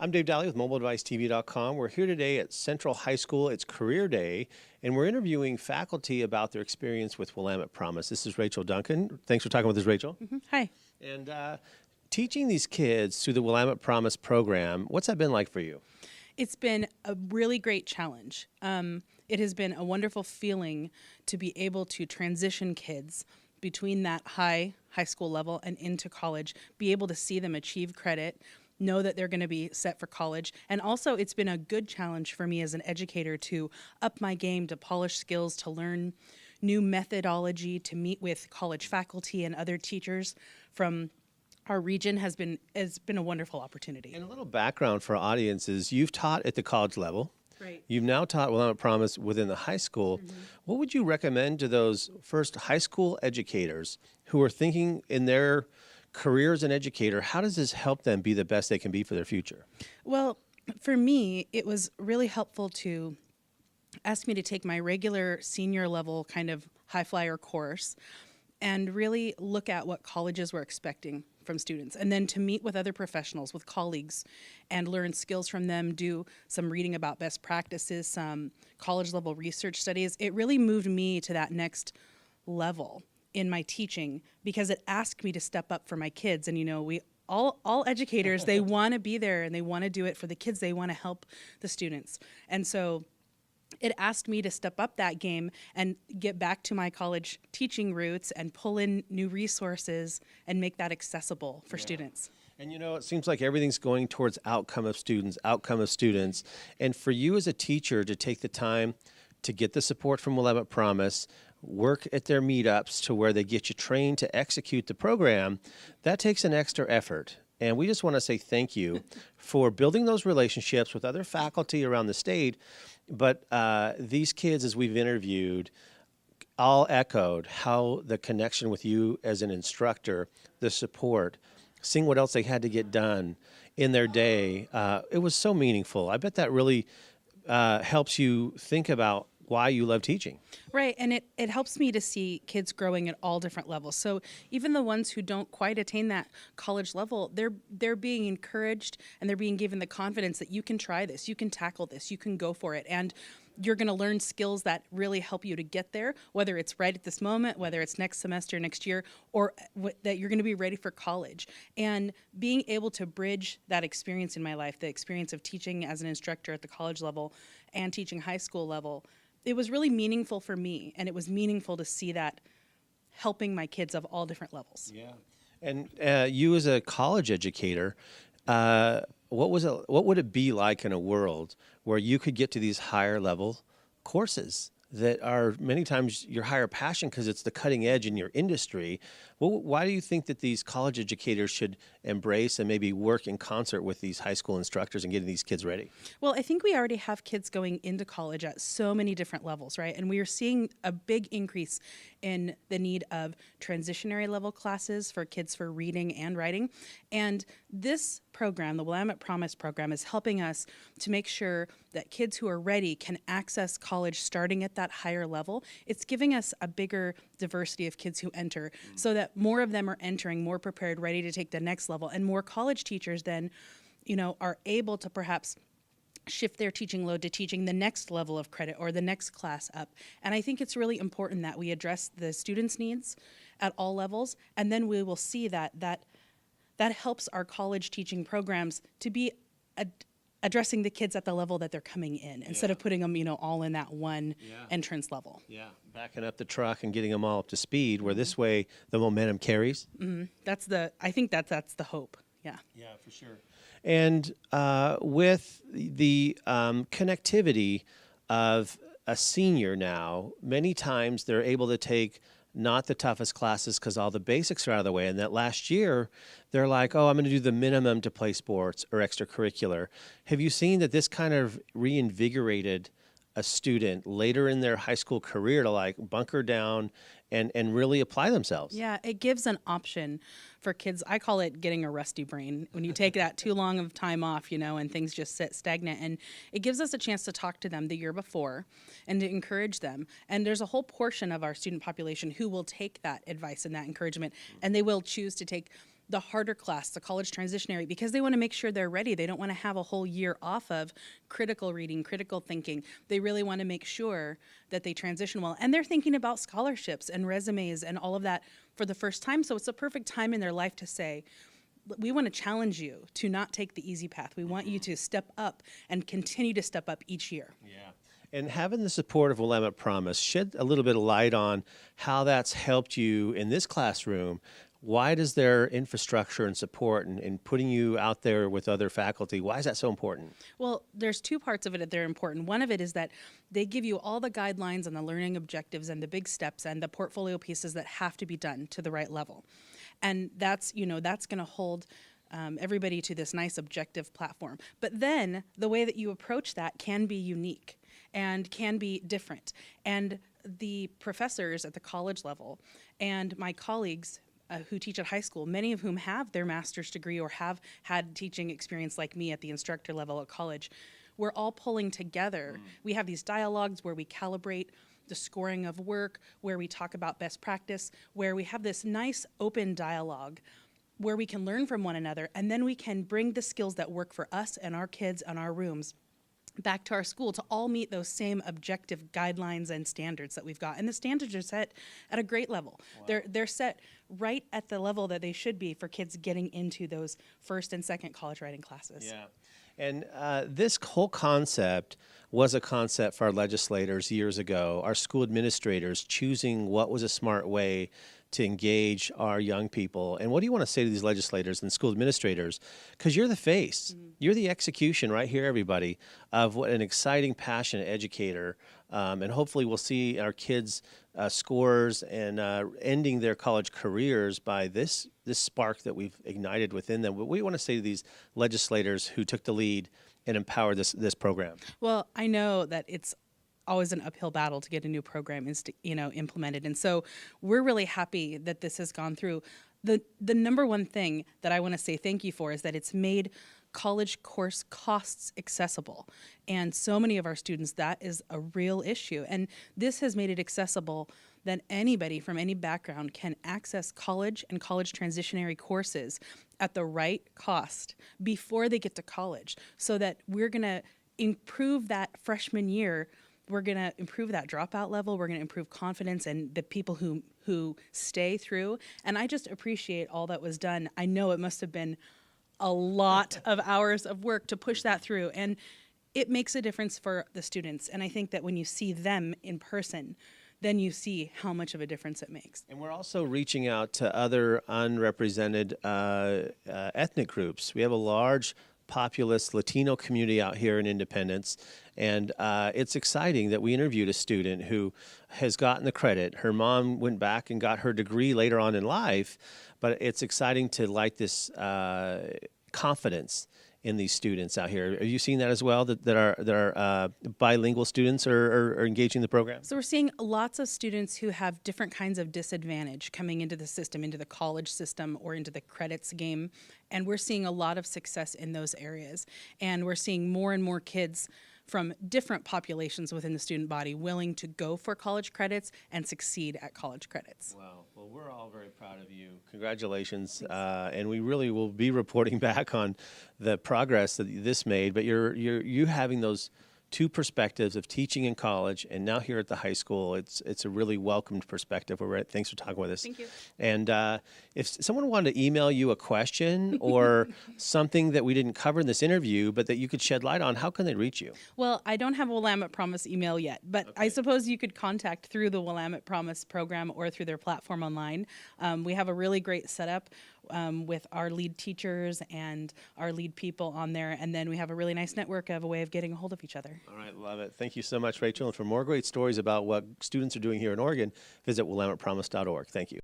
I'm Dave Daly with MobileDeviceTV.com. We're here today at Central High School. It's Career Day, and we're interviewing faculty about their experience with Willamette Promise. This is Rachel Duncan. Thanks for talking with us, Rachel. Hi. And teaching these kids through the Willamette Promise program, what's that been like for you? It's been a really great challenge. It has been a wonderful feeling to be able to transition kids between that high school level and into college, be able to see them achieve credit, know that they're going to be set for college. And also, it's been a good challenge for me as an educator to up my game, to polish skills, to learn new methodology, to meet with college faculty and other teachers from our region has been a wonderful opportunity. And a little background for our audience is you've taught at the college level. Right. You've now taught Willamette Promise within the high school. What would you recommend to those first high school educators who are thinking in their career as an educator? How does this help them be the best they can be for their future? Well, for me, it was really helpful to ask me to take my regular senior level kind of high flyer course and really look at what colleges were expecting from students, and then to meet with other professionals, with colleagues, and learn skills from them, do some reading about best practices, some college level research studies. It really moved me to that next level in my teaching because it asked me to step up for my kids. And we all educators, they want to be there and they want to do it for the kids. They want to help the students. And so it asked me to step up that game and get back to my college teaching roots and pull in new resources and make that accessible for students. And it seems like everything's going towards outcome of students. And for you as a teacher to take the time to get the support from Willamette Promise, work at their meetups to where they get you trained to execute the program, that takes an extra effort. And we just want to say thank you for building those relationships with other faculty around the state. But these kids, as we've interviewed, all echoed how the connection with you as an instructor, the support, seeing what else they had to get done in their day, it was so meaningful. I bet that really helps you think about why you love teaching. Right, and it helps me to see kids growing at all different levels. So even the ones who don't quite attain that college level, they're being encouraged and they're being given the confidence that you can try this, you can tackle this, you can go for it, and you're going to learn skills that really help you to get there, whether it's right at this moment, whether it's next semester, next year, or that you're going to be ready for college. And being able to bridge that experience in my life, the experience of teaching as an instructor at the college level and teaching high school level, it was really meaningful for me, and it was meaningful to see that helping my kids of all different levels. Yeah. And you as a college educator, what would it be like in a world where you could get to these higher level courses that are many times your higher passion because it's the cutting edge in your industry? Why do you think that these college educators should embrace and maybe work in concert with these high school instructors and getting these kids ready? Well, I think we already have kids going into college at so many different levels, right? And we are seeing a big increase in the need of transitionary level classes for kids for reading and writing. And this program, the Willamette Promise program, is helping us to make sure that kids who are ready can access college starting at that higher level. It's giving us a bigger diversity of kids who enter so that more of them are entering more prepared, ready to take the next level, and more college teachers then, are able to perhaps shift their teaching load to teaching the next level of credit or the next class up. And I think it's really important that we address the students' needs at all levels, and then we will see that helps our college teaching programs to be addressing the kids at the level that they're coming in instead of putting them, all in that one entrance level. Yeah, backing up the truck and getting them all up to speed, where this way the momentum carries. I think that's the hope. Yeah. Yeah, for sure. And with the connectivity of a senior now, many times they're able to take not the toughest classes because all the basics are out of the way. And that last year, they're like, oh, I'm going to do the minimum to play sports or extracurricular. Have you seen that this kind of reinvigorated a student later in their high school career to like bunker down and really apply themselves? Yeah, it gives an option for kids. I call it getting a rusty brain when you take that too long of time off, and things just sit stagnant. And it gives us a chance to talk to them the year before and to encourage them. And there's a whole portion of our student population who will take that advice and that encouragement, and they will choose to take the harder class, the college transitionary, because they want to make sure they're ready. They don't want to have a whole year off of critical reading, critical thinking. They really want to make sure that they transition well. And they're thinking about scholarships and resumes and all of that for the first time. So it's a perfect time in their life to say, we want to challenge you to not take the easy path. We want you to step up and continue to step up each year. Yeah. And having the support of Willamette Promise, shed a little bit of light on how that's helped you in this classroom. Why does their infrastructure and support and putting you out there with other faculty, why is that so important? Well, there's two parts of it that are important. One of it is that they give you all the guidelines and the learning objectives and the big steps and the portfolio pieces that have to be done to the right level. And that's going to hold everybody to this nice objective platform. But then the way that you approach that can be unique and can be different. And the professors at the college level and my colleagues who teach at high school, many of whom have their master's degree or have had teaching experience like me at the instructor level at college, we're all pulling together. We have these dialogues where we calibrate the scoring of work, where we talk about best practice, where we have this nice open dialogue where we can learn from one another, and then we can bring the skills that work for us and our kids and our rooms back to our school to all meet those same objective guidelines and standards that we've got. And the standards are set at a great level. Wow. They're set right at the level that they should be for kids getting into those first and second college writing classes. Yeah. And this whole concept was a concept for our legislators years ago, our school administrators choosing what was a smart way to engage our young people. And what do you want to say to these legislators and school administrators? Because you're the face, you're the execution right here, everybody, of what an exciting, passionate educator. And hopefully we'll see our kids' scores and ending their college careers by this spark that we've ignited within them. What do you want to say to these legislators who took the lead and empowered this program? Well, I know that it's always an uphill battle to get a new program implemented. And so we're really happy that this has gone through. The number one thing that I want to say thank you for is that it's made college course costs accessible. And so many of our students, that is a real issue. And this has made it accessible that anybody from any background can access college and college transitionary courses at the right cost before they get to college, so that we're going to improve that freshman year. We're going to improve that dropout level. We're going to improve confidence and the people who stay through. And I just appreciate all that was done. I know it must have been a lot of hours of work to push that through. And it makes a difference for the students. And I think that when you see them in person, then you see how much of a difference it makes. And we're also reaching out to other unrepresented ethnic groups. We have a large populous Latino community out here in Independence, and it's exciting that we interviewed a student who has gotten the credit. Her mom went back and got her degree later on in life, but it's exciting to light this confidence in these students out here. Are you seeing that as well, that our bilingual students are engaging the program? So we're seeing lots of students who have different kinds of disadvantage coming into the system, into the college system or into the credits game. And we're seeing a lot of success in those areas. And we're seeing more and more kids from different populations within the student body willing to go for college credits and succeed at college credits. Wow. Well, we're all very proud of you. Congratulations. And we really will be reporting back on the progress that this made. But you having those two perspectives of teaching in college and now here at the high school, it's a really welcomed perspective. Thanks for talking with us. Thank you. And if someone wanted to email you a question or something that we didn't cover in this interview, but that you could shed light on, how can they reach you? Well, I don't have a Willamette Promise email yet, but okay. I suppose you could contact through the Willamette Promise program or through their platform online. We have a really great setup with our lead teachers and our lead people on there. And then we have a really nice network of a way of getting a hold of each other. All right, love it. Thank you so much, Rachel. And for more great stories about what students are doing here in Oregon, visit WillamettePromise.org. Thank you.